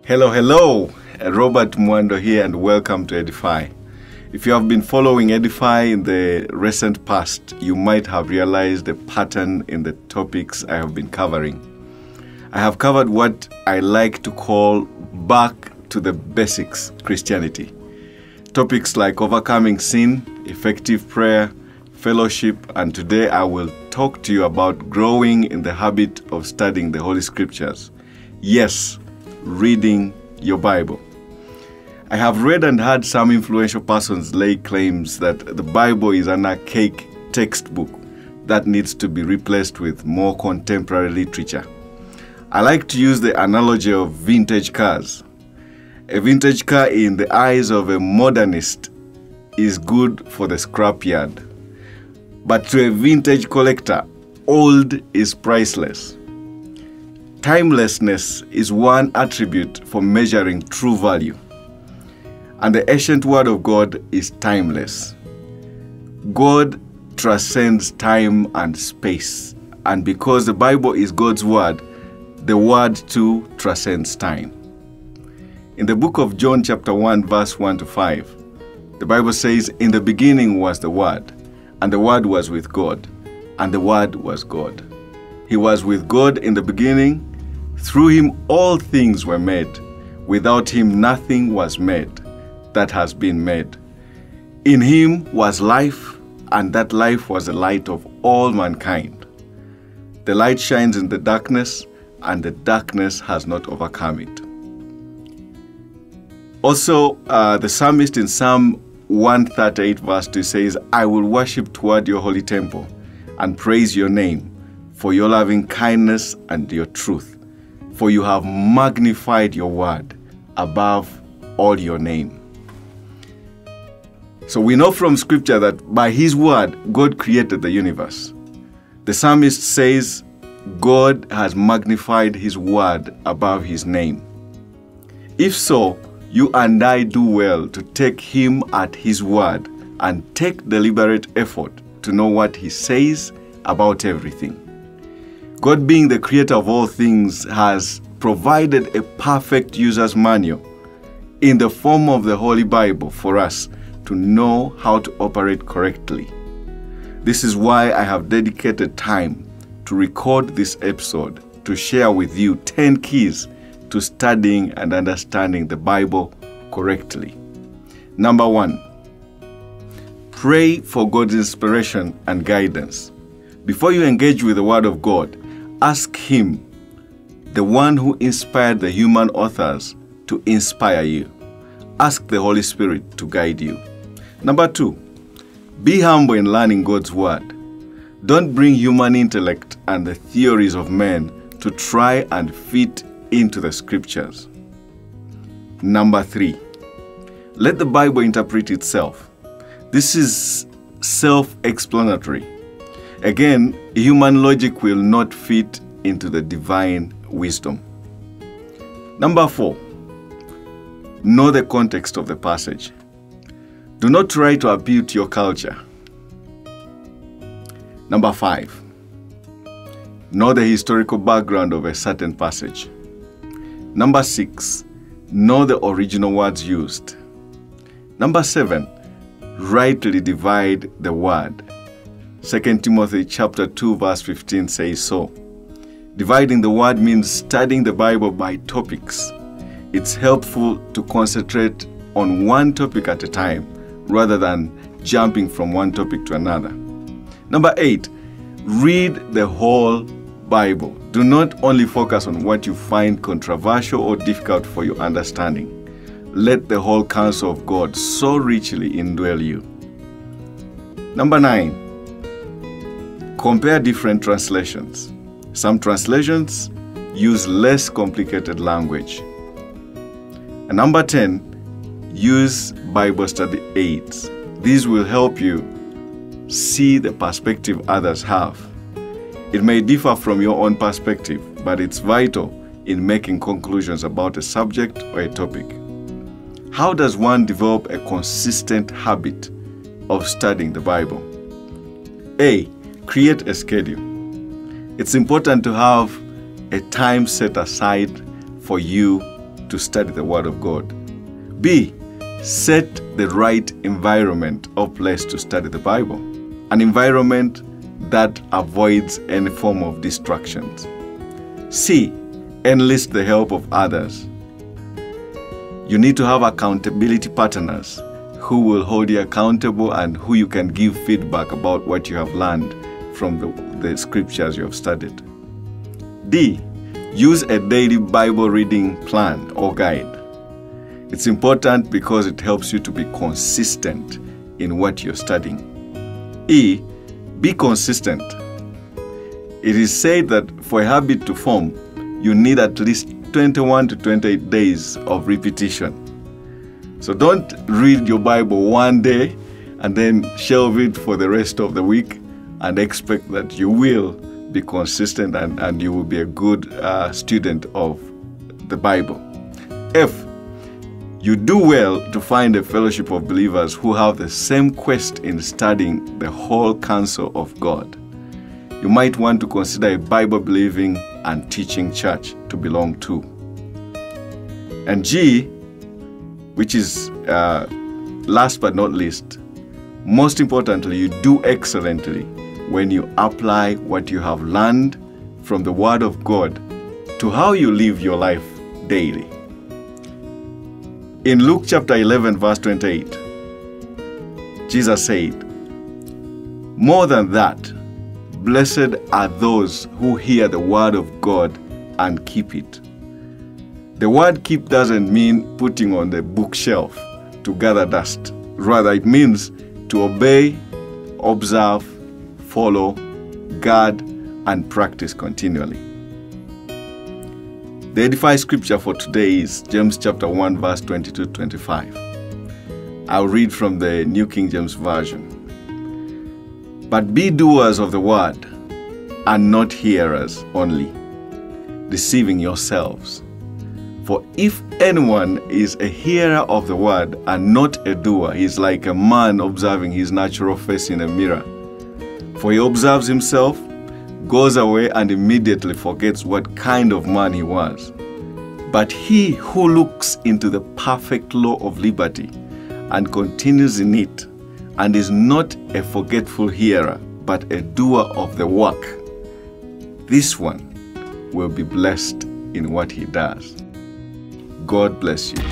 Hello. Robert Mwando here and welcome to Edify. If you have been following Edify in the recent past, you might have realized a pattern in the topics I have been covering. I have covered what I like to call back to the basics Christianity. Topics like overcoming sin, effective prayer, fellowship, and today I will talk to you about growing in the habit of studying the Holy Scriptures. Yes, reading your Bible. I have read and heard some influential persons lay claims that the Bible is an archaic textbook that needs to be replaced with more contemporary literature. I like to use the analogy of vintage cars. A vintage car in the eyes of a modernist is good for the scrapyard. But to a vintage collector, old is priceless. Timelessness is one attribute for measuring true value. And the ancient word of God is timeless. God transcends time and space. And because the Bible is God's word, the word too transcends time. In the book of John chapter 1 verse 1 to 5, the Bible says, "In the beginning was the Word, and the Word was with God, and the Word was God. He was with God in the beginning. Through him all things were made. Without him nothing was made that has been made. In him was life, and that life was the light of all mankind. The light shines in the darkness, and the darkness has not overcome it." Also, the psalmist in Psalm 138 verse 2 says, "I will worship toward your holy temple and praise your name for your loving kindness and your truth. For you have magnified your word above all your name." So we know from Scripture that by his word, God created the universe. The psalmist says, God has magnified his word above his name. If so, you and I do well to take him at his word and take deliberate effort to know what he says about everything. God, being the creator of all things, has provided a perfect user's manual in the form of the Holy Bible for us to know how to operate correctly. This is why I have dedicated time to record this episode to share with you 10 keys to studying and understanding the Bible correctly. Number 1, pray for God's inspiration and guidance. Before you engage with the Word of God, ask Him, the one who inspired the human authors, to inspire you. Ask the Holy Spirit to guide you. Number 2, be humble in learning God's Word. Don't bring human intellect and the theories of men to try and fit into the Scriptures. Number 3, let the Bible interpret itself. This is self-explanatory. Again, human logic will not fit into the divine wisdom. Number 4, know the context of the passage. Do not try to appeal to your culture. Number 5, know the historical background of a certain passage. Number 6, know the original words used. Number 7, rightly divide the word. 2 Timothy chapter 2 verse 15 says so. Dividing the word means studying the Bible by topics. It's helpful to concentrate on one topic at a time rather than jumping from one topic to another. Number 8, read the whole Bible. Do not only focus on what you find controversial or difficult for your understanding. Let the whole counsel of God so richly indwell you. Number 9, compare different translations. Some translations use less complicated language. And number 10, use Bible study aids. These will help you see the perspective others have. It may differ from your own perspective, but it's vital in making conclusions about a subject or a topic. How does one develop a consistent habit of studying the Bible? A, create a schedule. It's important to have a time set aside for you to study the Word of God. B, set the right environment or place to study the Bible. An environment that avoids any form of distractions. C, enlist the help of others. You need to have accountability partners who will hold you accountable and who you can give feedback about what you have learned from the scriptures you have studied. D, use a daily Bible reading plan or guide. It's important because it helps you to be consistent in what you're studying. E, be consistent. It is said that for a habit to form, you need at least 21 to 28 days of repetition. So don't read your Bible one day and then shelve it for the rest of the week and expect that you will be consistent and you will be a good student of the Bible. F, you do well to find a fellowship of believers who have the same quest in studying the whole counsel of God. You might want to consider a Bible-believing and teaching church to belong to. And G, which is last but not least, most importantly, you do excellently when you apply what you have learned from the Word of God to how you live your life daily. In Luke chapter 11, verse 28, Jesus said, "More than that, blessed are those who hear the word of God and keep it." The word keep doesn't mean putting on the bookshelf to gather dust. Rather, it means to obey, observe, follow, guard, and practice continually. The edified scripture for today is James chapter 1, verse 22-25. I'll read from the New King James Version. "But be doers of the word, and not hearers only, deceiving yourselves. For if anyone is a hearer of the word and not a doer, he is like a man observing his natural face in a mirror. For he observes himself, goes away, and immediately forgets what kind of man he was. But he who looks into the perfect law of liberty and continues in it, and is not a forgetful hearer, but a doer of the work, this one will be blessed in what he does." God bless you.